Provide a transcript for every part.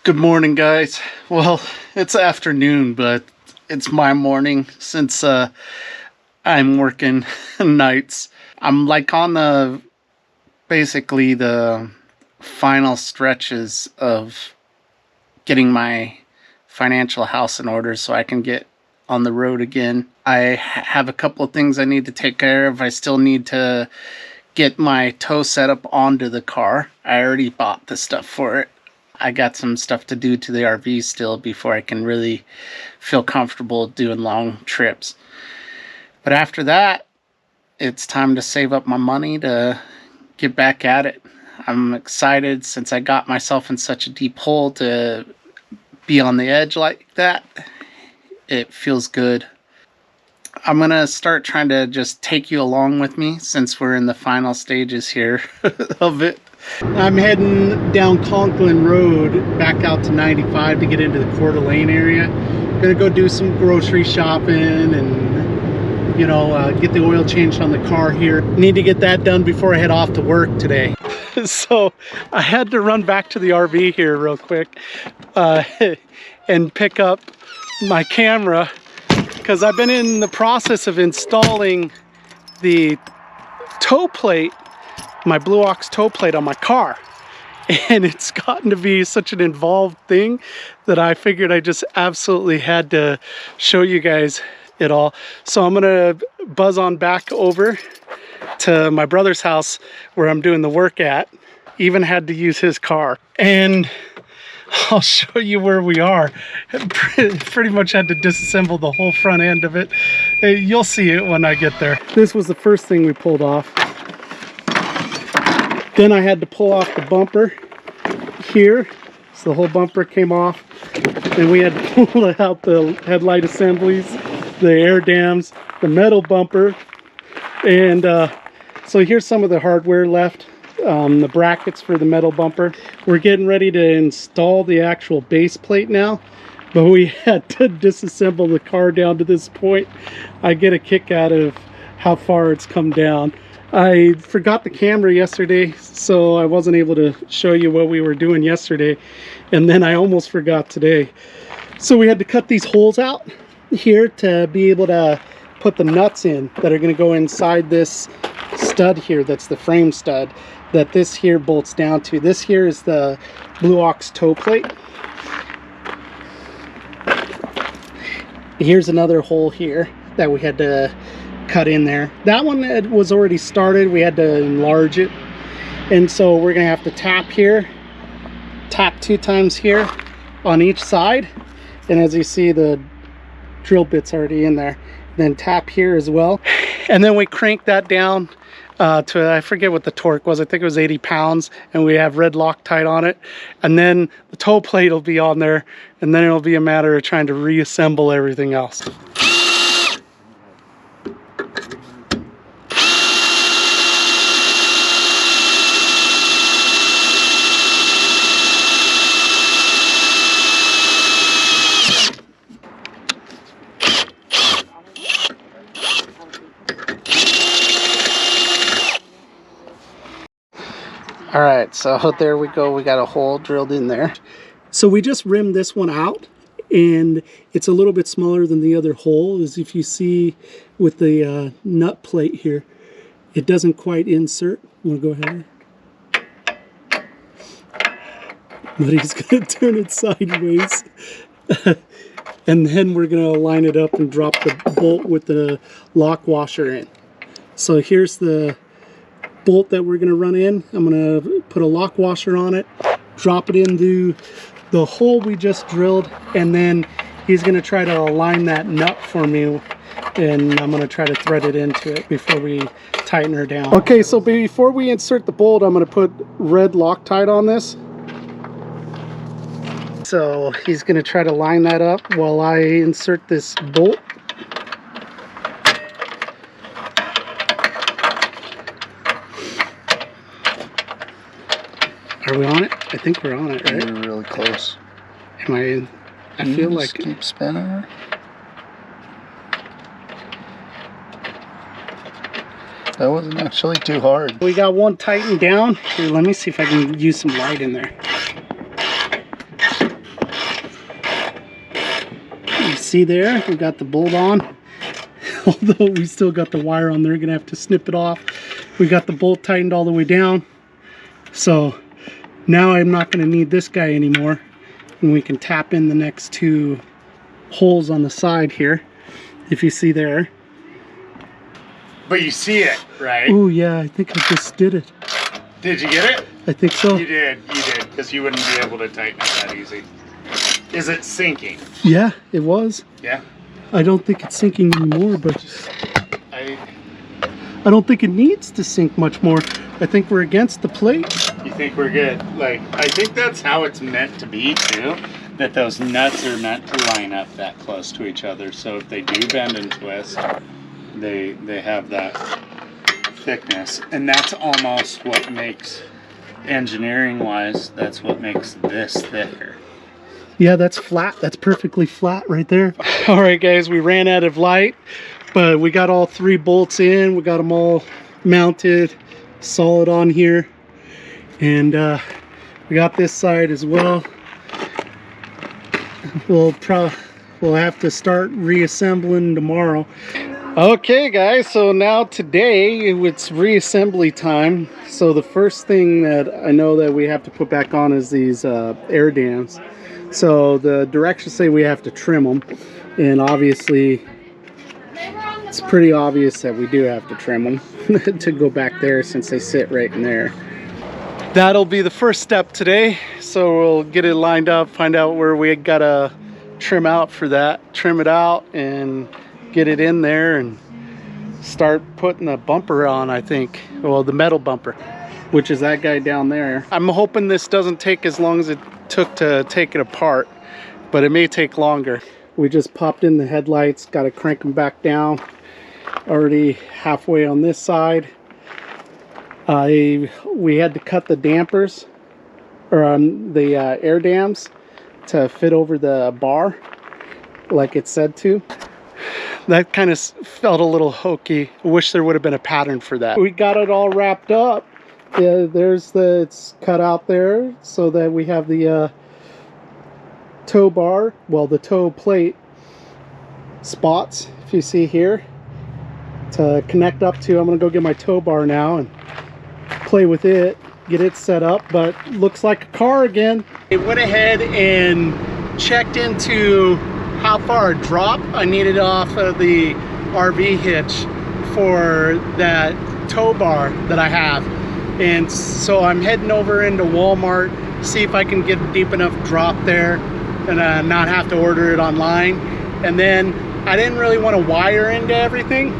Good morning, guys. Well, it's afternoon, but it's my morning since I'm working nights. I'm like on the basically the final stretches of getting my financial house in order so I can get on the road again. I have a couple of things I need to take care of. I still need to get my tow setup onto the car. I already bought the stuff for it. I got some stuff to do to the RV still before I can really feel comfortable doing long trips. But after that, it's time to save up my money to get back at it. I'm excited since I got myself in such a deep hole to be on the edge like that. It feels good. I'm going to start trying to just take you along with me since we're in the final stages here of it. I'm heading down Conklin Road back out to 95 to get into the Coeur d'Alene area. Gonna go do some grocery shopping and, you know, get the oil changed on the car here. Need to get that done before I head off to work today. So I had to run back to the RV here real quick and pick up my camera because I've been in the process of installing the tow plate, my BlueOx tow plate on my car, and it's gotten to be such an involved thing that I figured I just absolutely had to show you guys it all. So I'm gonna buzz on back over to my brother's house where I'm doing the work at. Even had to use his car, and I'll show you where we are. Pretty much had to disassemble the whole front end of it. You'll see it when I get there. This was the first thing we pulled off. Then I had to pull off the bumper here. So the whole bumper came off. Then we had to pull out the headlight assemblies, the air dams, the metal bumper. And so here's some of the hardware left. The brackets for the metal bumper. We're getting ready to install the actual base plate now, but we had to disassemble the car down to this point. I get a kick out of how far it's come down. I forgot the camera yesterday, so I wasn't able to show you what we were doing yesterday, and then I almost forgot today. So we had to cut these holes out here to be able to put the nuts in that are going to go inside this stud here. That's the frame stud that this here bolts down to. This here is the BlueOx tow plate. Here's another hole here that we had to cut in there. That one was already started. We had to enlarge it, and so we're gonna have to tap here, tap 2 times here on each side, and as you see, the drill bit's already in there. Then tap here as well, and then we crank that down to, I forget what the torque was, I think it was 80 pounds, and we have red Loctite on it, and then the tow plate will be on there, and then it'll be a matter of trying to reassemble everything else. All right, so there we go. We got a hole drilled in there. So we just rimmed this one out, and it's a little bit smaller than the other hole. As if you see with the nut plate here, it doesn't quite insert. Want to go ahead? But he's going to turn it sideways. And then we're going to line it up and drop the bolt with the lock washer in. So here's the bolt that we're going to run in. I'm going to put a lock washer on it, drop it into the hole we just drilled, and then he's going to try to align that nut for me, and I'm going to try to thread it into it before we tighten her down. Okay, so before we insert the bolt, I'm going to put red Loctite on this. So he's going to try to line that up while I insert this bolt. Are we on it? I think we're on it, right? We're really close. Am I in? I feel like... keep spinning her. That wasn't actually too hard. We got one tightened down. Here, let me see if I can use some light in there. See there, we got the bolt on. Although we still got the wire on there, gonna have to snip it off. We got the bolt tightened all the way down. So now I'm not gonna need this guy anymore. And we can tap in the next two holes on the side here, if you see there. But you see it, right? Oh yeah, I think I just did it. Did you get it? I think so. You did, because you wouldn't be able to tighten it that easy. Is it sinking? Yeah, it was. Yeah? I don't think it's sinking anymore, but I don't think it needs to sink much more. I think we're against the plate. You think we're good? Like, I think that's how it's meant to be too. That those nuts are meant to line up that close to each other. So if they do bend and twist, they have that thickness. And that's almost what makes, engineering wise, that's what makes this thicker. Yeah, that's flat. That's perfectly flat right there. All right, guys, we ran out of light, but we got all three bolts in. We got them all mounted, solid on here. And we got this side as well. We'll have to start reassembling tomorrow. Okay, guys, so now today it's reassembly time. So the first thing that I know that we have to put back on is these air dams. So the directions say we have to trim them, and obviously it's pretty obvious that we do have to trim them to go back there since they sit right in there. That'll be the first step today. So we'll get it lined up, find out where we gotta trim out for that, trim it out and get it in there and start putting a bumper on, I think. Well, the metal bumper, which is that guy down there. I'm hoping this doesn't take as long as it took to take it apart, but it may take longer. We just popped in the headlights, got to crank them back down. Already halfway on this side. We had to cut the dampers, or the air dams, to fit over the bar like it said to. That kind of felt a little hokey. I wish there would have been a pattern for that. We got it all wrapped up. Yeah, it's cut out there so that we have the tow bar, well, the tow plate spots, if you see here, to connect up to. I'm gonna go get my tow bar now and play with it, get it set up, but looks like a car again. I went ahead and checked into how far a drop I needed off of the RV hitch for that tow bar that I have. And so I'm heading over into Walmart, see if I can get a deep enough drop there and not have to order it online. And then I didn't really want to wire into everything,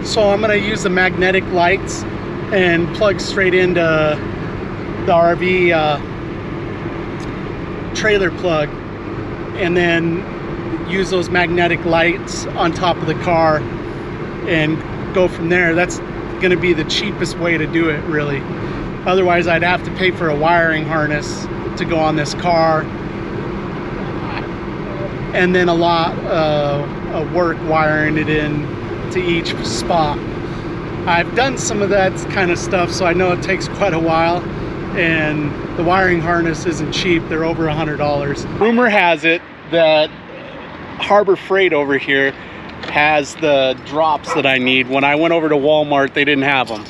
so I'm going to use the magnetic lights and plug straight into the RV trailer plug, and then use those magnetic lights on top of the car and go from there. That's going to be the cheapest way to do it, really. Otherwise I'd have to pay for a wiring harness to go on this car, and then a lot of work wiring it in to each spot. I've done some of that kind of stuff, so I know it takes quite a while, and the wiring harness isn't cheap. They're over $100. Rumor has it that Harbor Freight over here has the drops that I need. When I went over to Walmart, they didn't have them.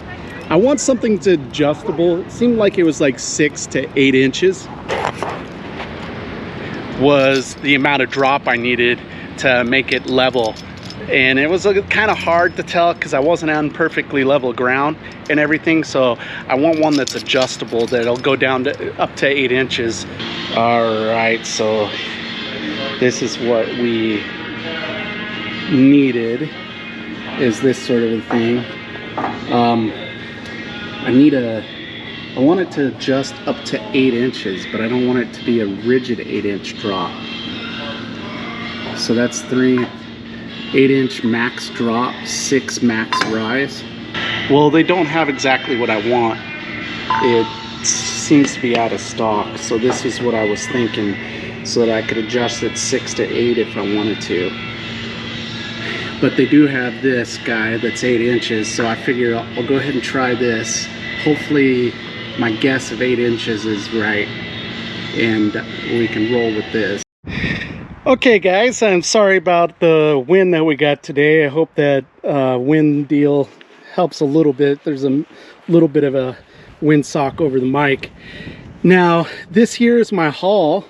I want something that's adjustable. It seemed like it was like 6 to 8 inches was the amount of drop I needed to make it level. And it was kind of hard to tell because I wasn't on perfectly level ground and everything. So I want one that's adjustable, that'll go down to up to 8 inches. All right, so this is what we needed, is this sort of a thing. I want it to adjust up to 8 inches, but I don't want it to be a rigid 8-inch drop. So that's 3 8-inch max drop, 6 max rise. Well, they don't have exactly what I want. It seems to be out of stock, so this is what I was thinking, so that I could adjust it 6 to 8 if I wanted to. But they do have this guy that's 8 inches, so I figure I'll go ahead and try this. Hopefully my guess of 8 inches is right, and we can roll with this. Okay guys, I'm sorry about the wind that we got today. I hope that wind deal helps a little bit. There's a little bit of a windsock over the mic. Now this here is my haul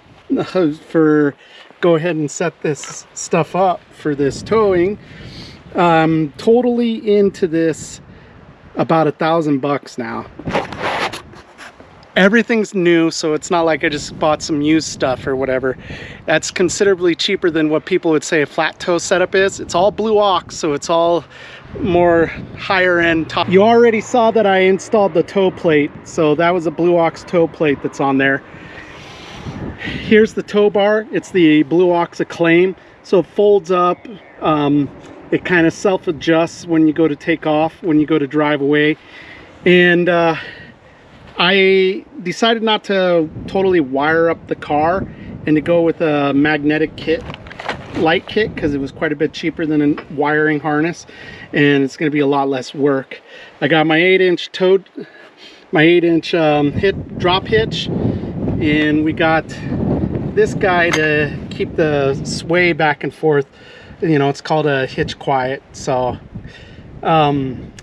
for go ahead and set this stuff up for this towing. I'm totally into this about $1,000 now. Everything's new, so it's not like I just bought some used stuff or whatever. That's considerably cheaper than what people would say a flat tow setup is. It's all BlueOx, so it's all more higher end top. You already saw that I installed the tow plate, so that was a BlueOx tow plate that's on there. Here's the tow bar. It's the BlueOx Acclaim, so it folds up. It kind of self-adjusts when you go to take off, when you go to drive away. And I decided not to totally wire up the car and to go with a magnetic kit, light kit, because it was quite a bit cheaper than a wiring harness, and it's going to be a lot less work. I got my 8-inch drop hitch, and we got this guy to keep the sway back and forth. You know, it's called a hitch quiet, so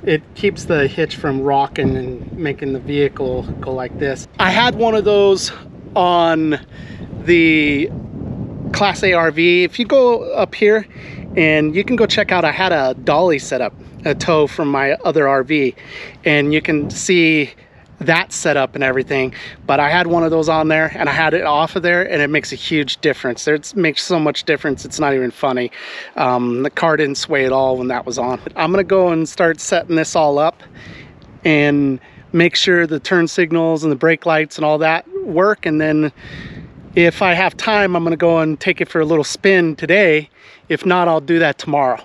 it keeps the hitch from rocking and making the vehicle go like this. I had one of those on the Class A RV. If you go up here, and you can go check out, I had a dolly set up, a tow from my other RV, and you can see that setup and everything. But I had one of those on there, and I had it off of there, and it makes a huge difference. It makes so much difference, it's not even funny. The car didn't sway at all when that was on. I'm gonna go and start setting this all up and make sure the turn signals and the brake lights and all that work, and then if I have time, I'm gonna go and take it for a little spin today. If not, I'll do that tomorrow.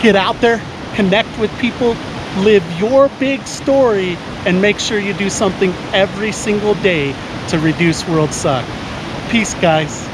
Get out there, connect with people, live your big story, and make sure you do something every single day to reduce world suck. Peace, guys.